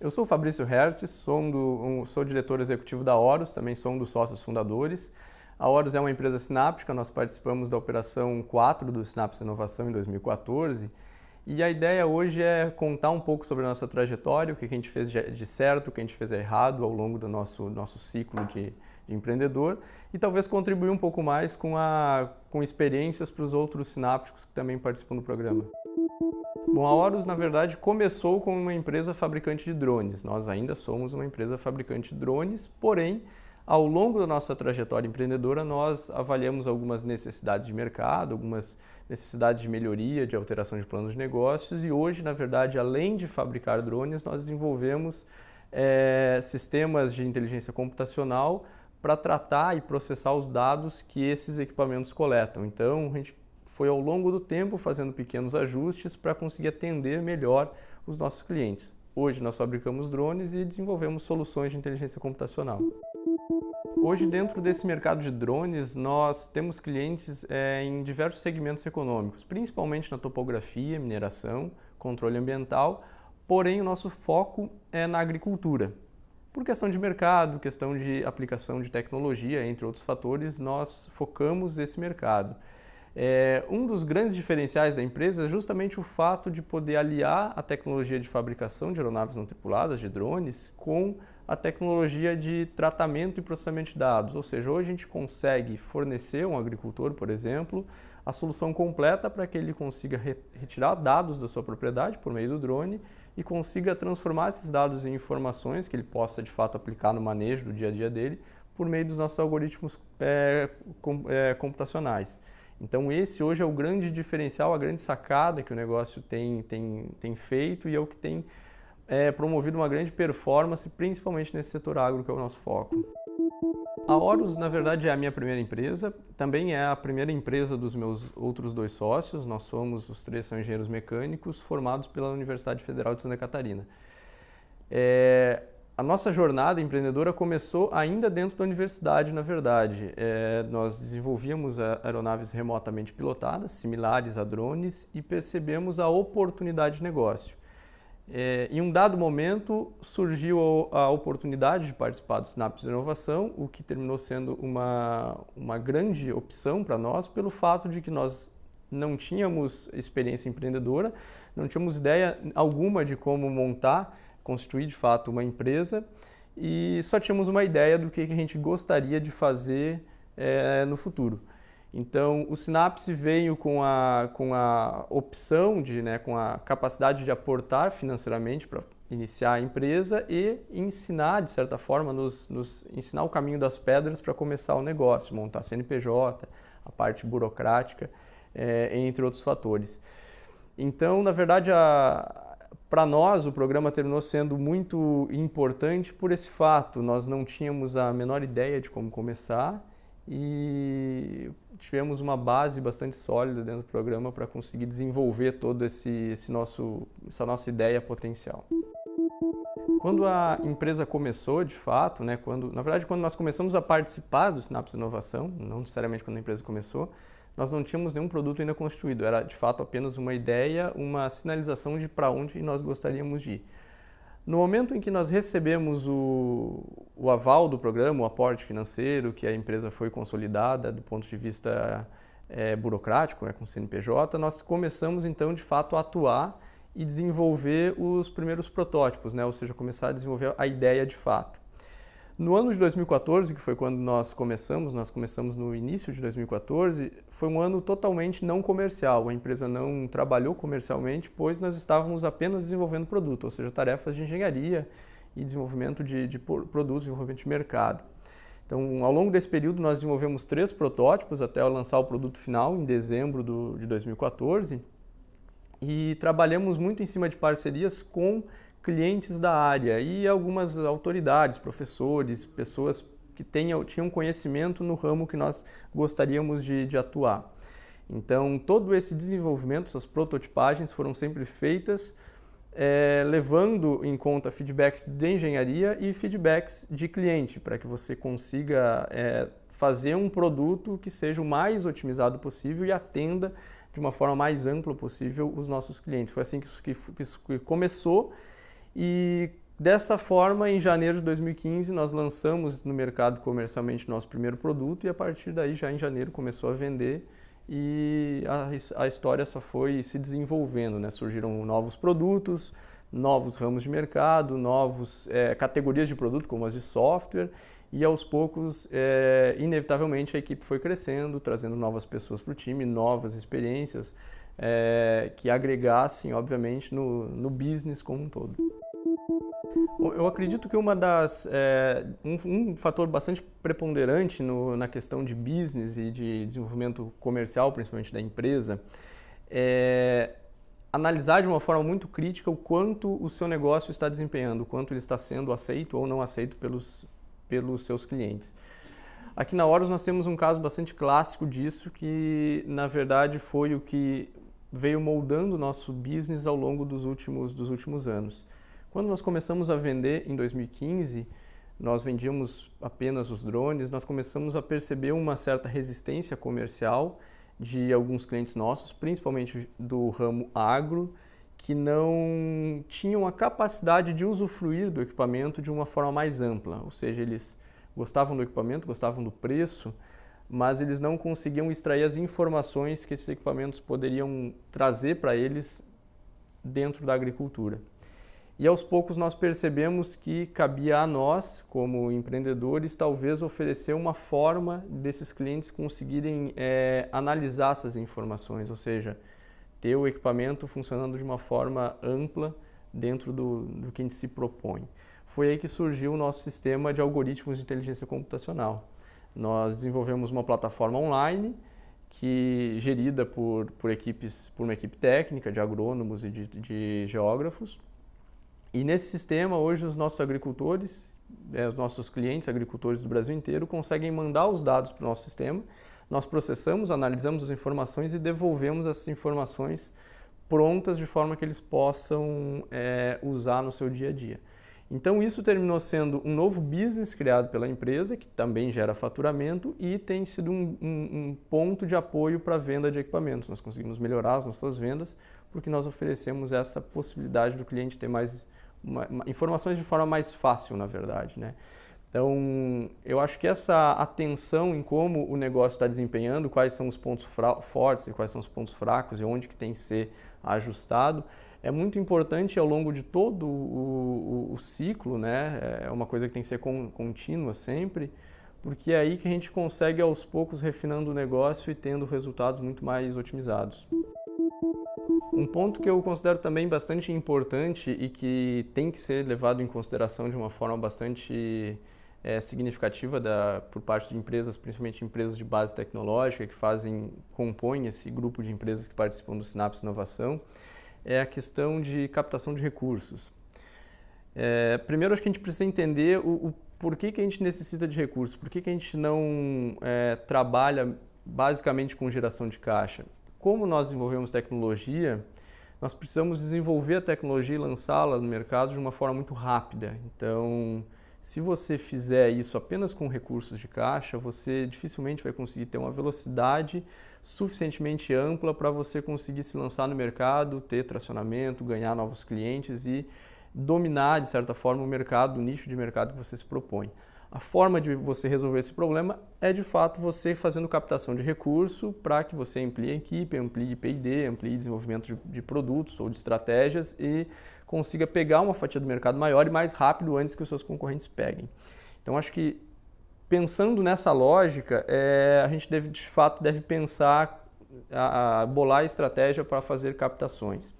Eu sou o Fabrício Hertz, sou diretor executivo da Horus, também sou um dos sócios fundadores. A Horus é uma empresa sináptica, nós participamos da operação 4 do Sinapse Inovação em 2014 e a ideia hoje é contar um pouco sobre a nossa trajetória, o que a gente fez de certo, o que a gente fez de errado ao longo do nosso ciclo de empreendedor e talvez contribuir um pouco mais com experiências para os outros sinápticos que também participam do programa. Bom, a Horus, na verdade, começou como uma empresa fabricante de drones. Nós ainda somos uma empresa fabricante de drones, porém, ao longo da nossa trajetória empreendedora, nós avaliamos algumas necessidades de mercado, algumas necessidades de melhoria, de alteração de planos de negócios e hoje, na verdade, além de fabricar drones, nós desenvolvemos sistemas de inteligência computacional para tratar e processar os dados que esses equipamentos coletam. Então, a gente foi ao longo do tempo fazendo pequenos ajustes para conseguir atender melhor os nossos clientes. Hoje nós fabricamos drones e desenvolvemos soluções de inteligência computacional. Hoje, dentro desse mercado de drones, nós temos clientes em diversos segmentos econômicos, principalmente na topografia, mineração, controle ambiental, porém o nosso foco é na agricultura. Por questão de mercado, questão de aplicação de tecnologia, entre outros fatores, nós focamos esse mercado. Um dos grandes diferenciais da empresa é justamente o fato de poder aliar a tecnologia de fabricação de aeronaves não tripuladas, de drones, com a tecnologia de tratamento e processamento de dados. Ou seja, hoje a gente consegue fornecer a um agricultor, por exemplo, a solução completa para que ele consiga retirar dados da sua propriedade por meio do drone e consiga transformar esses dados em informações que ele possa, de fato, aplicar no manejo do dia a dia dele por meio dos nossos algoritmos computacionais. Então esse hoje é o grande diferencial, a grande sacada que o negócio tem feito e é o que tem promovido uma grande performance, principalmente nesse setor agro, que é o nosso foco. A Horus, na verdade, é a minha primeira empresa, também é a primeira empresa dos meus outros dois sócios, os três são engenheiros mecânicos formados pela Universidade Federal de Santa Catarina. A nossa jornada empreendedora começou ainda dentro da universidade, na verdade. Nós desenvolvíamos aeronaves remotamente pilotadas, similares a drones, e percebemos a oportunidade de negócio. Em um dado momento, surgiu a oportunidade de participar do Sinapse Inovação, o que terminou sendo uma grande opção para nós, pelo fato de que nós não tínhamos experiência empreendedora, não tínhamos ideia alguma de como constituir de fato uma empresa e só tínhamos uma ideia do que a gente gostaria de fazer no futuro. Então, o Sinapse veio com a opção, com a capacidade de aportar financeiramente para iniciar a empresa e ensinar, de certa forma, nos ensinar o caminho das pedras para começar o negócio, montar CNPJ, a parte burocrática, entre outros fatores. Então, na verdade, para nós, o programa terminou sendo muito importante por esse fato. Nós não tínhamos a menor ideia de como começar e tivemos uma base bastante sólida dentro do programa para conseguir desenvolver toda essa nossa ideia potencial. Quando a empresa começou, de fato, quando nós começamos a participar do Sinapse Inovação, não necessariamente quando a empresa começou, nós não tínhamos nenhum produto ainda constituído, era de fato apenas uma ideia, uma sinalização de para onde nós gostaríamos de ir. No momento em que nós recebemos o aval do programa, o aporte financeiro, que a empresa foi consolidada do ponto de vista burocrático, com o CNPJ, nós começamos então de fato a atuar e desenvolver os primeiros protótipos, ou seja, começar a desenvolver a ideia de fato. No ano de 2014, que foi quando nós começamos no início de 2014, foi um ano totalmente não comercial. A empresa não trabalhou comercialmente, pois nós estávamos apenas desenvolvendo produto, ou seja, tarefas de engenharia e desenvolvimento de produtos, desenvolvimento de mercado. Então, ao longo desse período, nós desenvolvemos 3 protótipos até lançar o produto final em dezembro de 2014 e trabalhamos muito em cima de parcerias com clientes da área e algumas autoridades, professores, pessoas que tinham conhecimento no ramo que nós gostaríamos de atuar. Então, todo esse desenvolvimento, essas prototipagens foram sempre feitas levando em conta feedbacks de engenharia e feedbacks de cliente, para que você consiga fazer um produto que seja o mais otimizado possível e atenda de uma forma mais ampla possível os nossos clientes. Foi assim que isso começou. E Dessa forma, em janeiro de 2015, nós lançamos no mercado comercialmente nosso primeiro produto e a partir daí, já em janeiro, começou a vender e a história só foi se desenvolvendo, né? Surgiram novos produtos, novos ramos de mercado, novas categorias de produto, como as de software, e aos poucos, inevitavelmente, a equipe foi crescendo, trazendo novas pessoas para o time, novas experiências que agregassem, obviamente, no business como um todo. Eu acredito que um fator bastante preponderante na questão de business e de desenvolvimento comercial, principalmente da empresa, é analisar de uma forma muito crítica o quanto o seu negócio está desempenhando, o quanto ele está sendo aceito ou não aceito pelos seus clientes. Aqui na Horus nós temos um caso bastante clássico disso, que na verdade foi o que veio moldando o nosso business ao longo dos últimos anos. Quando nós começamos a vender em 2015, nós vendíamos apenas os drones, nós começamos a perceber uma certa resistência comercial de alguns clientes nossos, principalmente do ramo agro, que não tinham a capacidade de usufruir do equipamento de uma forma mais ampla, ou seja, eles gostavam do equipamento, gostavam do preço, mas eles não conseguiam extrair as informações que esses equipamentos poderiam trazer para eles dentro da agricultura. E aos poucos nós percebemos que cabia a nós, como empreendedores, talvez oferecer uma forma desses clientes conseguirem analisar essas informações, ou seja, ter o equipamento funcionando de uma forma ampla dentro do que a gente se propõe. Foi aí que surgiu o nosso sistema de algoritmos de inteligência computacional. Nós desenvolvemos uma plataforma online gerida por uma equipe técnica de agrônomos e de geógrafos. E nesse sistema, hoje, os nossos agricultores, os nossos clientes, agricultores do Brasil inteiro, conseguem mandar os dados para o nosso sistema. Nós processamos, analisamos as informações e devolvemos essas informações prontas de forma que eles possam usar no seu dia a dia. Então, isso terminou sendo um novo business criado pela empresa, que também gera faturamento e tem sido um ponto de apoio para a venda de equipamentos. Nós conseguimos melhorar as nossas vendas porque nós oferecemos essa possibilidade do cliente ter informações de forma mais fácil, na verdade, né? Então, eu acho que essa atenção em como o negócio está desempenhando, quais são os pontos fortes e quais são os pontos fracos e onde que tem que ser ajustado, é muito importante ao longo de todo o ciclo, né? É uma coisa que tem que ser contínua sempre, porque é aí que a gente consegue aos poucos refinando o negócio e tendo resultados muito mais otimizados. Um ponto que eu considero também bastante importante e que tem que ser levado em consideração de uma forma bastante significativa por parte de empresas, principalmente empresas de base tecnológica que compõem esse grupo de empresas que participam do Synapse Inovação, é a questão de captação de recursos. Primeiro, acho que a gente precisa entender o porquê que a gente necessita de recursos, por que a gente não trabalha basicamente com geração de caixa. Como nós desenvolvemos tecnologia, nós precisamos desenvolver a tecnologia e lançá-la no mercado de uma forma muito rápida. Então, se você fizer isso apenas com recursos de caixa, você dificilmente vai conseguir ter uma velocidade suficientemente ampla para você conseguir se lançar no mercado, ter tracionamento, ganhar novos clientes e dominar, de certa forma, o mercado, o nicho de mercado que você se propõe. A forma de você resolver esse problema é, de fato, você fazendo captação de recurso para que você amplie a equipe, amplie P&D, amplie desenvolvimento de produtos ou de estratégias e consiga pegar uma fatia do mercado maior e mais rápido antes que os seus concorrentes peguem. Então, acho que pensando nessa lógica, a gente de fato deve pensar, bolar a estratégia para fazer captações.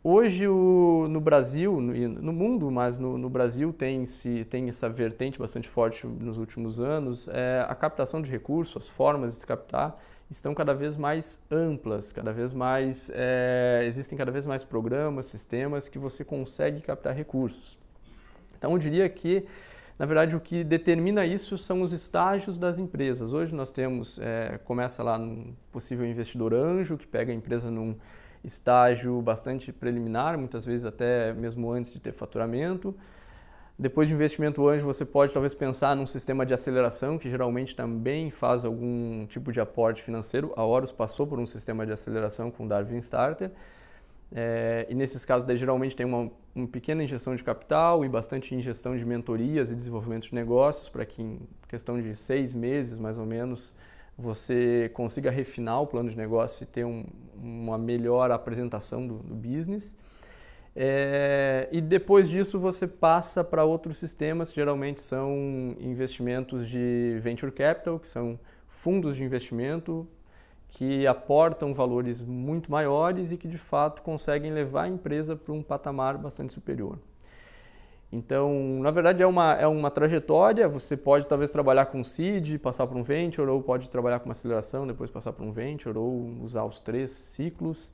Hoje, no Brasil, no mundo, mas no Brasil tem essa vertente bastante forte nos últimos anos, a captação de recursos, as formas de se captar, estão cada vez mais amplas, existem cada vez mais programas, sistemas que você consegue captar recursos. Então, eu diria que, na verdade, o que determina isso são os estágios das empresas. Hoje nós começa lá num possível investidor anjo, que pega a empresa num estágio bastante preliminar, muitas vezes até mesmo antes de ter faturamento. Depois de investimento anjo, você pode talvez pensar num sistema de aceleração, que geralmente também faz algum tipo de aporte financeiro. A Horus passou por um sistema de aceleração com o Darwin Starter. E nesses casos, daí, geralmente tem uma pequena injeção de capital e bastante injeção de mentorias e desenvolvimento de negócios para que em questão de 6 meses, mais ou menos, você consiga refinar o plano de negócio e ter uma melhor apresentação do business. E depois disso você passa para outros sistemas que geralmente são investimentos de venture capital, que são fundos de investimento que aportam valores muito maiores e que de fato conseguem levar a empresa para um patamar bastante superior. Então, na verdade é uma trajetória, você pode talvez trabalhar com seed, passar por um venture, ou pode trabalhar com uma aceleração, depois passar por um venture, ou usar os 3 ciclos.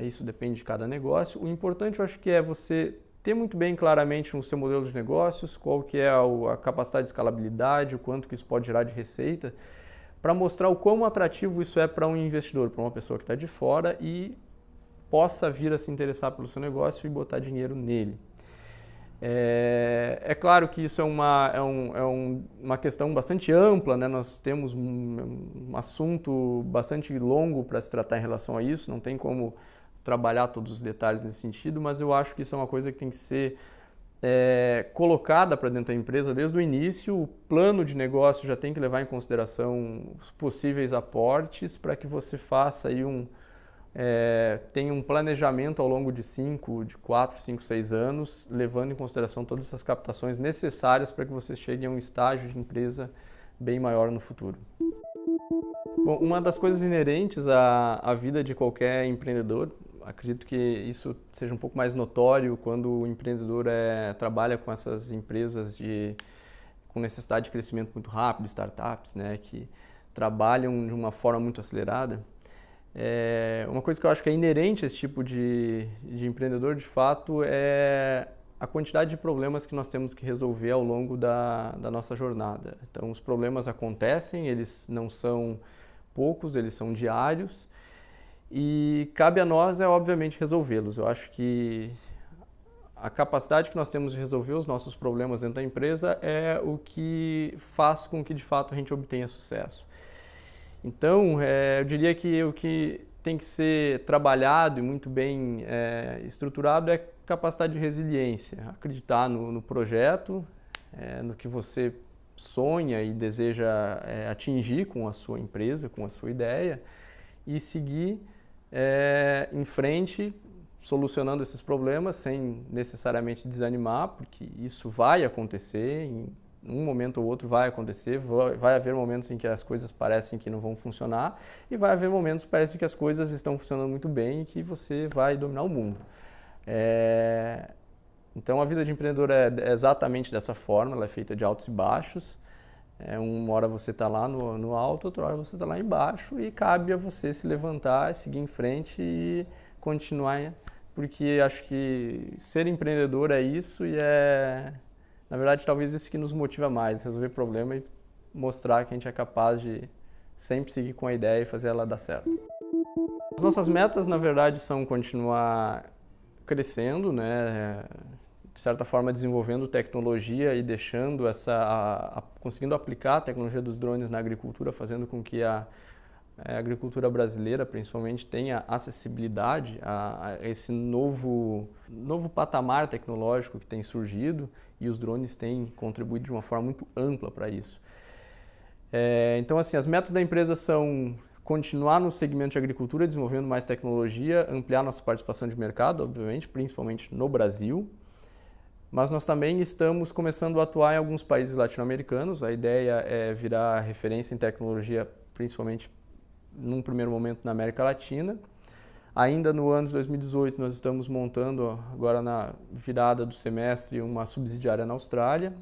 Isso depende de cada negócio. O importante, eu acho que é você ter muito bem claramente o seu modelo de negócios, qual que é a capacidade de escalabilidade, o quanto que isso pode gerar de receita, para mostrar o quão atrativo isso é para um investidor, para uma pessoa que está de fora e possa vir a se interessar pelo seu negócio e botar dinheiro nele. É claro que isso é uma questão bastante ampla, né? Nós temos um assunto bastante longo para se tratar em relação a isso, não tem como trabalhar todos os detalhes nesse sentido, mas eu acho que isso é uma coisa que tem que ser colocada para dentro da empresa desde o início. O plano de negócio já tem que levar em consideração os possíveis aportes para que você faça aí tenha um planejamento ao longo de 4, 5, 6 anos, levando em consideração todas essas captações necessárias para que você chegue a um estágio de empresa bem maior no futuro. Bom, uma das coisas inerentes à vida de qualquer empreendedor, acredito que isso seja um pouco mais notório quando o empreendedor trabalha com essas empresas com necessidade de crescimento muito rápido, startups, né, que trabalham de uma forma muito acelerada. Uma coisa que eu acho que é inerente a esse tipo de empreendedor, de fato, é a quantidade de problemas que nós temos que resolver ao longo da nossa jornada. Então, os problemas acontecem, eles não são poucos, eles são diários e cabe a nós, obviamente, resolvê-los. Eu acho que a capacidade que nós temos de resolver os nossos problemas dentro da empresa é o que faz com que, de fato, a gente obtenha sucesso. Então, eu diria que o que tem que ser trabalhado e muito bem estruturado é capacidade de resiliência, acreditar no projeto, no que você sonha e deseja atingir com a sua empresa, com a sua ideia, e seguir em frente, solucionando esses problemas sem necessariamente desanimar, porque isso vai acontecer, em um momento ou outro vai acontecer, vai haver momentos em que as coisas parecem que não vão funcionar e vai haver momentos que parece que as coisas estão funcionando muito bem e que você vai dominar o mundo. Então a vida de empreendedor é exatamente dessa forma, ela é feita de altos e baixos. Uma hora você está lá no alto, outra hora você está lá embaixo e cabe a você se levantar, seguir em frente e continuar, porque acho que ser empreendedor é isso e na verdade, talvez isso que nos motiva mais, resolver problema e mostrar que a gente é capaz de sempre seguir com a ideia e fazer ela dar certo. As nossas metas, na verdade, são continuar crescendo, né? De certa forma desenvolvendo tecnologia e deixando conseguindo aplicar a tecnologia dos drones na agricultura, fazendo com que a agricultura brasileira, principalmente, tenha acessibilidade a esse novo patamar tecnológico que tem surgido e os drones têm contribuído de uma forma muito ampla para isso. Então, assim, as metas da empresa são continuar no segmento de agricultura, desenvolvendo mais tecnologia, ampliar nossa participação de mercado, obviamente, principalmente no Brasil. Mas nós também estamos começando a atuar em alguns países latino-americanos. A ideia é virar referência em tecnologia, principalmente num primeiro momento na América Latina. Ainda no ano de 2018 nós estamos montando, agora na virada do semestre, uma subsidiária na Austrália,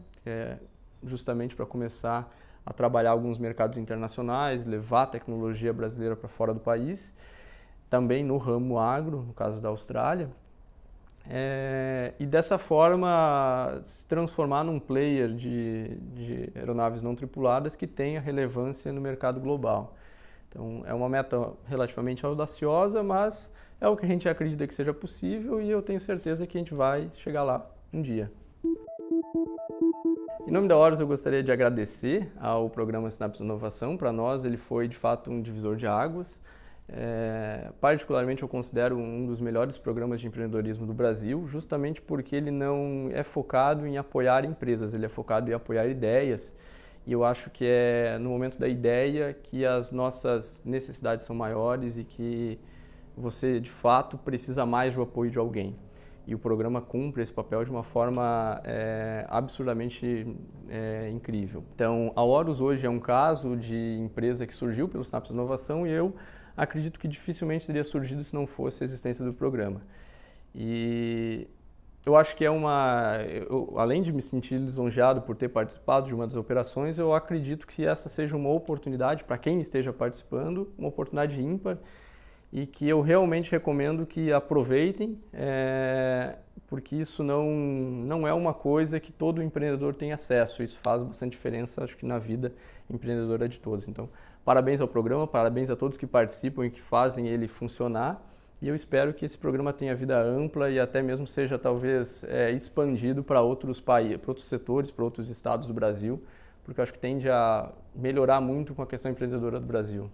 justamente para começar a trabalhar alguns mercados internacionais, levar a tecnologia brasileira para fora do país, também no ramo agro, no caso da Austrália. E dessa forma se transformar num player de aeronaves não tripuladas que tenha relevância no mercado global. Então é uma meta relativamente audaciosa, mas é o que a gente acredita que seja possível e eu tenho certeza que a gente vai chegar lá um dia. Em nome da Horus, eu gostaria de agradecer ao programa Sinapse Inovação. Para nós ele foi de fato um divisor de águas. Particularmente eu considero um dos melhores programas de empreendedorismo do Brasil, justamente porque ele não é focado em apoiar empresas, ele é focado em apoiar ideias. E eu acho que é no momento da ideia que as nossas necessidades são maiores e que você, de fato, precisa mais do apoio de alguém. E o programa cumpre esse papel de uma forma absurdamente incrível. Então, a Horus hoje é um caso de empresa que surgiu pelo Sinapse Inovação e eu acredito que dificilmente teria surgido se não fosse a existência do programa. E eu acho que além de me sentir lisonjeado por ter participado de uma das operações, eu acredito que essa seja uma oportunidade para quem esteja participando, uma oportunidade ímpar e que eu realmente recomendo que aproveitem, porque isso não é uma coisa que todo empreendedor tem acesso. Isso faz bastante diferença, acho que na vida empreendedora de todos. Então, parabéns ao programa, parabéns a todos que participam e que fazem ele funcionar. E eu espero que esse programa tenha vida ampla e até mesmo seja talvez expandido para outros países, para outros setores, para outros estados do Brasil, porque eu acho que tende a melhorar muito com a questão empreendedora do Brasil.